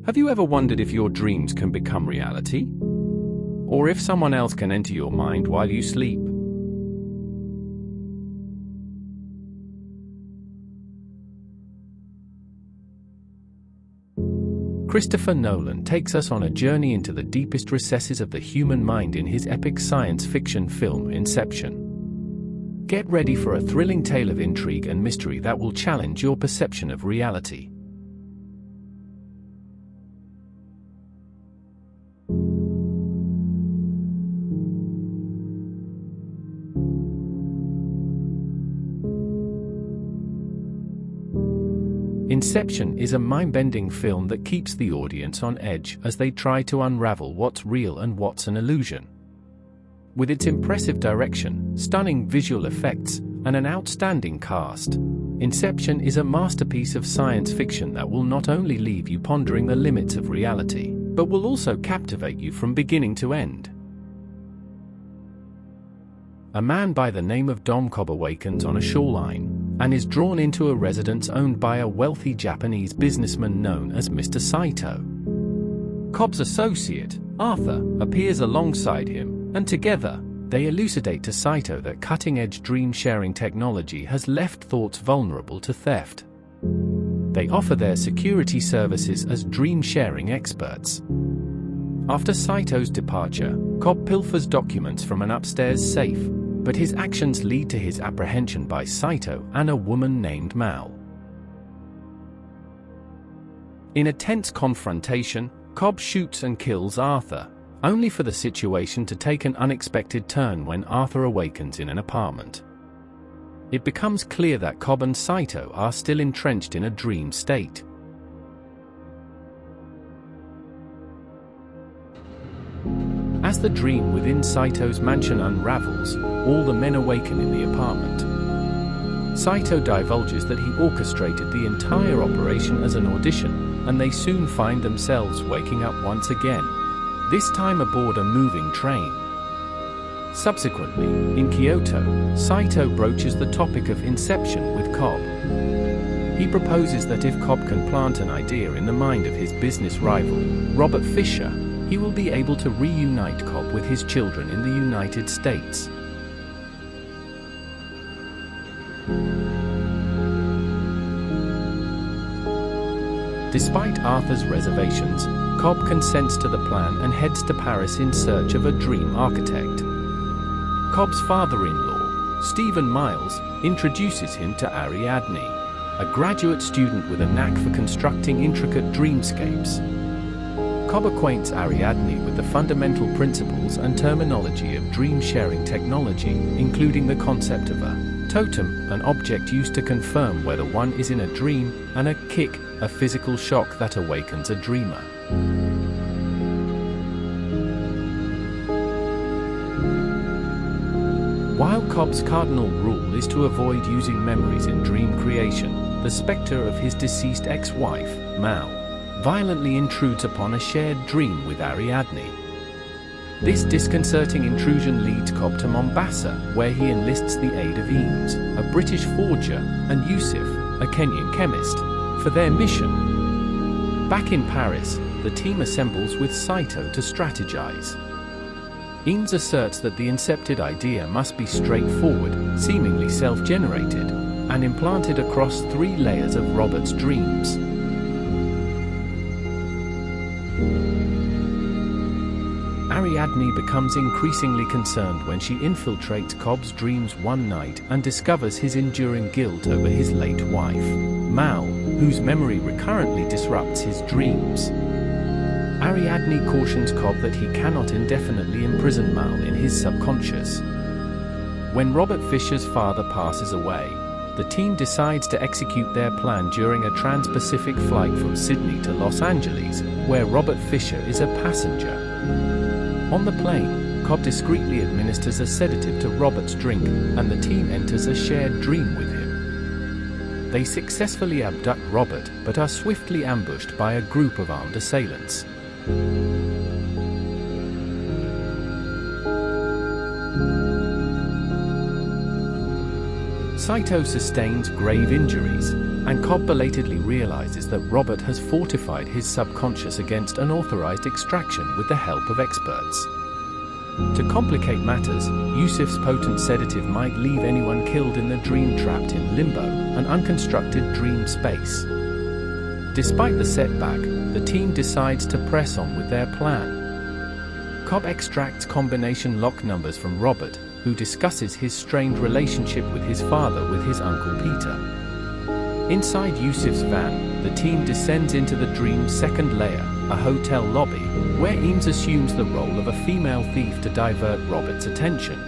Have you ever wondered if your dreams can become reality? Or if someone else can enter your mind while you sleep? Christopher Nolan takes us on a journey into the deepest recesses of the human mind in his epic science fiction film Inception. Get ready for a thrilling tale of intrigue and mystery that will challenge your perception of reality. Inception is a mind-bending film that keeps the audience on edge as they try to unravel what's real and what's an illusion. With its impressive direction, stunning visual effects, and an outstanding cast, Inception is a masterpiece of science fiction that will not only leave you pondering the limits of reality, but will also captivate you from beginning to end. A man by the name of Dom Cobb awakens on a shoreline and is drawn into a residence owned by a wealthy Japanese businessman known as Mr. Saito. Cobb's associate, Arthur, appears alongside him, and together, they elucidate to Saito that cutting-edge dream-sharing technology has left thoughts vulnerable to theft. They offer their security services as dream-sharing experts. After Saito's departure, Cobb pilfers documents from an upstairs safe, but his actions lead to his apprehension by Saito and a woman named Mal. In a tense confrontation, Cobb shoots and kills Arthur, only for the situation to take an unexpected turn when Arthur awakens in an apartment. It becomes clear that Cobb and Saito are still entrenched in a dream state. As the dream within Saito's mansion unravels, all the men awaken in the apartment. Saito divulges that he orchestrated the entire operation as an audition, and they soon find themselves waking up once again, this time aboard a moving train. Subsequently, in Kyoto, Saito broaches the topic of Inception with Cobb. He proposes that if Cobb can plant an idea in the mind of his business rival, Robert Fisher, he will be able to reunite Cobb with his children in the United States. Despite Arthur's reservations, Cobb consents to the plan and heads to Paris in search of a dream architect. Cobb's father-in-law, Stephen Miles, introduces him to Ariadne, a graduate student with a knack for constructing intricate dreamscapes. Cobb acquaints Ariadne with the fundamental principles and terminology of dream-sharing technology, including the concept of a totem, an object used to confirm whether one is in a dream, and a kick, a physical shock that awakens a dreamer. While Cobb's cardinal rule is to avoid using memories in dream creation, the spectre of his deceased ex-wife, Mal, violently intrudes upon a shared dream with Ariadne. This disconcerting intrusion leads Cobb to Mombasa, where he enlists the aid of Eames, a British forger, and Yusuf, a Kenyan chemist, for their mission. Back in Paris, the team assembles with Saito to strategize. Eames asserts that the incepted idea must be straightforward, seemingly self-generated, and implanted across 3 layers of Robert's dreams. Ariadne becomes increasingly concerned when she infiltrates Cobb's dreams one night and discovers his enduring guilt over his late wife, Mal, whose memory recurrently disrupts his dreams. Ariadne cautions Cobb that he cannot indefinitely imprison Mal in his subconscious. When Robert Fisher's father passes away, the team decides to execute their plan during a trans-Pacific flight from Sydney to Los Angeles, where Robert Fisher is a passenger. On the plane, Cobb discreetly administers a sedative to Robert's drink, and the team enters a shared dream with him. They successfully abduct Robert, but are swiftly ambushed by a group of armed assailants. Saito sustains grave injuries, and Cobb belatedly realizes that Robert has fortified his subconscious against unauthorized extraction with the help of experts. To complicate matters, Yusuf's potent sedative might leave anyone killed in the dream trapped in limbo, an unconstructed dream space. Despite the setback, the team decides to press on with their plan. Cobb extracts combination lock numbers from Robert, who discusses his strained relationship with his father with his Uncle Peter. Inside Yusuf's van, the team descends into the dream's second layer, a hotel lobby, where Eames assumes the role of a female thief to divert Robert's attention.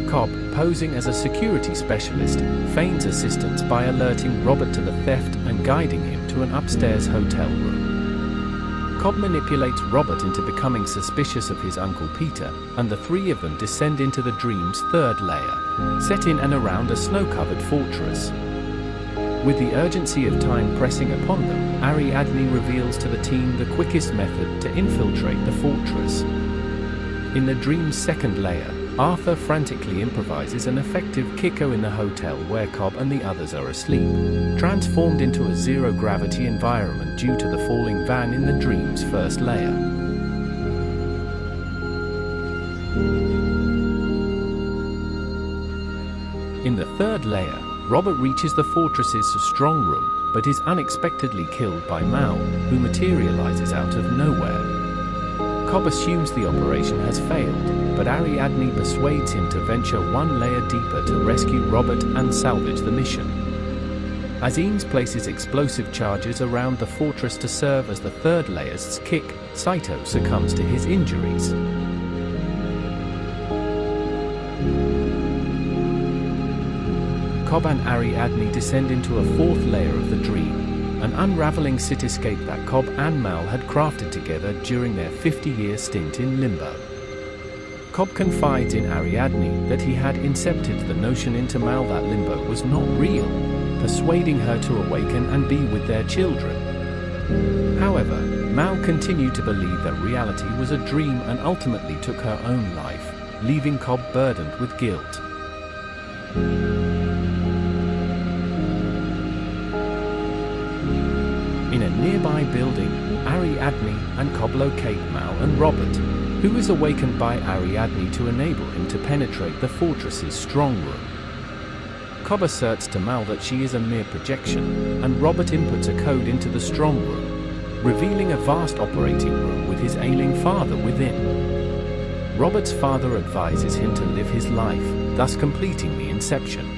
Cobb, posing as a security specialist, feigns assistance by alerting Robert to the theft and guiding him to an upstairs hotel room. Cobb manipulates Robert into becoming suspicious of his Uncle Peter, and the three of them descend into the dream's third layer, set in and around a snow-covered fortress. With the urgency of time pressing upon them, Ariadne reveals to the team the quickest method to infiltrate the fortress. In the dream's second layer, Arthur frantically improvises an effective Kiko in the hotel where Cobb and the others are asleep, transformed into a zero-gravity environment due to the falling van in the dream's first layer. In the third layer, Robert reaches the fortress's strong room, but is unexpectedly killed by Mal, who materializes out of nowhere. Cobb assumes the operation has failed, but Ariadne persuades him to venture one layer deeper to rescue Robert and salvage the mission. As Eames places explosive charges around the fortress to serve as the third layer's kick, Saito succumbs to his injuries. Cobb and Ariadne descend into a fourth layer of the dream, an unraveling cityscape that Cobb and Mal had crafted together during their 50-year stint in limbo. Cobb confides in Ariadne that he had incepted the notion into Mal that limbo was not real, persuading her to awaken and be with their children. However, Mal continued to believe that reality was a dream and ultimately took her own life, leaving Cobb burdened with guilt. In a nearby building, Ariadne and Cobb locate Mal and Robert, who is awakened by Ariadne to enable him to penetrate the fortress's strong room. Cobb asserts to Mal that she is a mere projection, and Robert inputs a code into the strong room, revealing a vast operating room with his ailing father within. Robert's father advises him to live his life, thus completing the inception.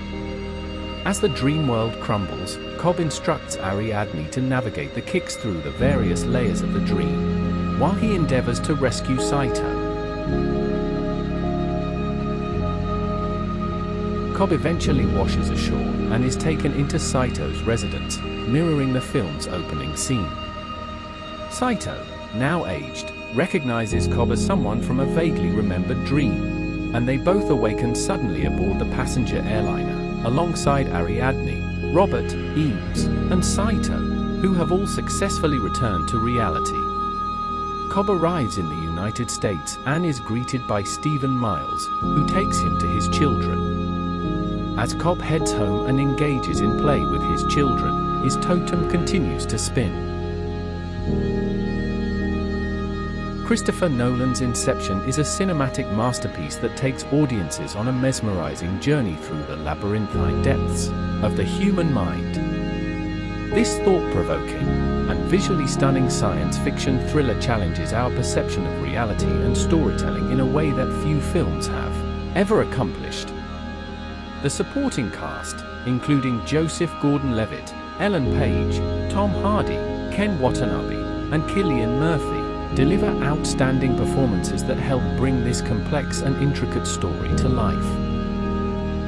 As the dream world crumbles, Cobb instructs Ariadne to navigate the kicks through the various layers of the dream, while he endeavors to rescue Saito. Cobb eventually washes ashore and is taken into Saito's residence, mirroring the film's opening scene. Saito, now aged, recognizes Cobb as someone from a vaguely remembered dream, and they both awaken suddenly aboard the passenger airliner, alongside Ariadne, Robert, Eames, and Saito, who have all successfully returned to reality. Cobb arrives in the United States and is greeted by Stephen Miles, who takes him to his children. As Cobb heads home and engages in play with his children, his totem continues to spin. Christopher Nolan's Inception is a cinematic masterpiece that takes audiences on a mesmerizing journey through the labyrinthine depths of the human mind. This thought-provoking and visually stunning science fiction thriller challenges our perception of reality and storytelling in a way that few films have ever accomplished. The supporting cast, including Joseph Gordon-Levitt, Ellen Page, Tom Hardy, Ken Watanabe, and Cillian Murphy, deliver outstanding performances that help bring this complex and intricate story to life.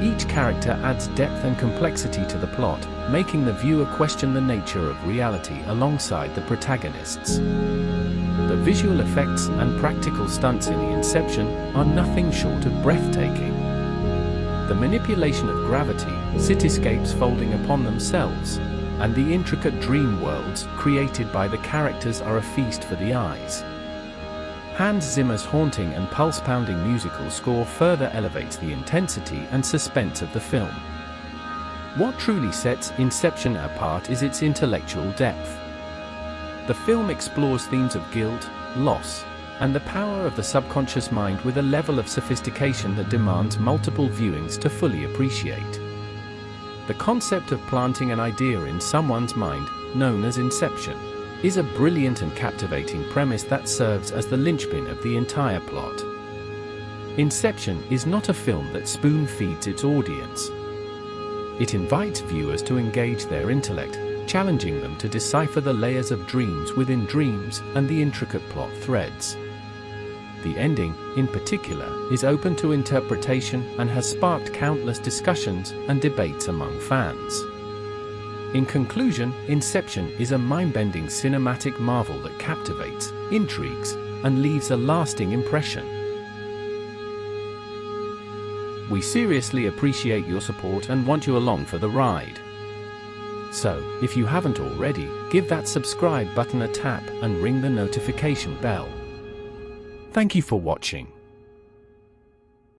Each character adds depth and complexity to the plot, making the viewer question the nature of reality alongside the protagonists. The visual effects and practical stunts in Inception are nothing short of breathtaking. The manipulation of gravity, cityscapes folding upon themselves, and the intricate dream worlds created by the characters are a feast for the eyes. Hans Zimmer's haunting and pulse-pounding musical score further elevates the intensity and suspense of the film. What truly sets Inception apart is its intellectual depth. The film explores themes of guilt, loss, and the power of the subconscious mind with a level of sophistication that demands multiple viewings to fully appreciate. The concept of planting an idea in someone's mind, known as Inception, is a brilliant and captivating premise that serves as the linchpin of the entire plot. Inception is not a film that spoon-feeds its audience. It invites viewers to engage their intellect, challenging them to decipher the layers of dreams within dreams and the intricate plot threads. The ending, in particular, is open to interpretation and has sparked countless discussions and debates among fans. In conclusion, Inception is a mind-bending cinematic marvel that captivates, intrigues, and leaves a lasting impression. We seriously appreciate your support and want you along for the ride. So, if you haven't already, give that subscribe button a tap and ring the notification bell. Thank you for watching.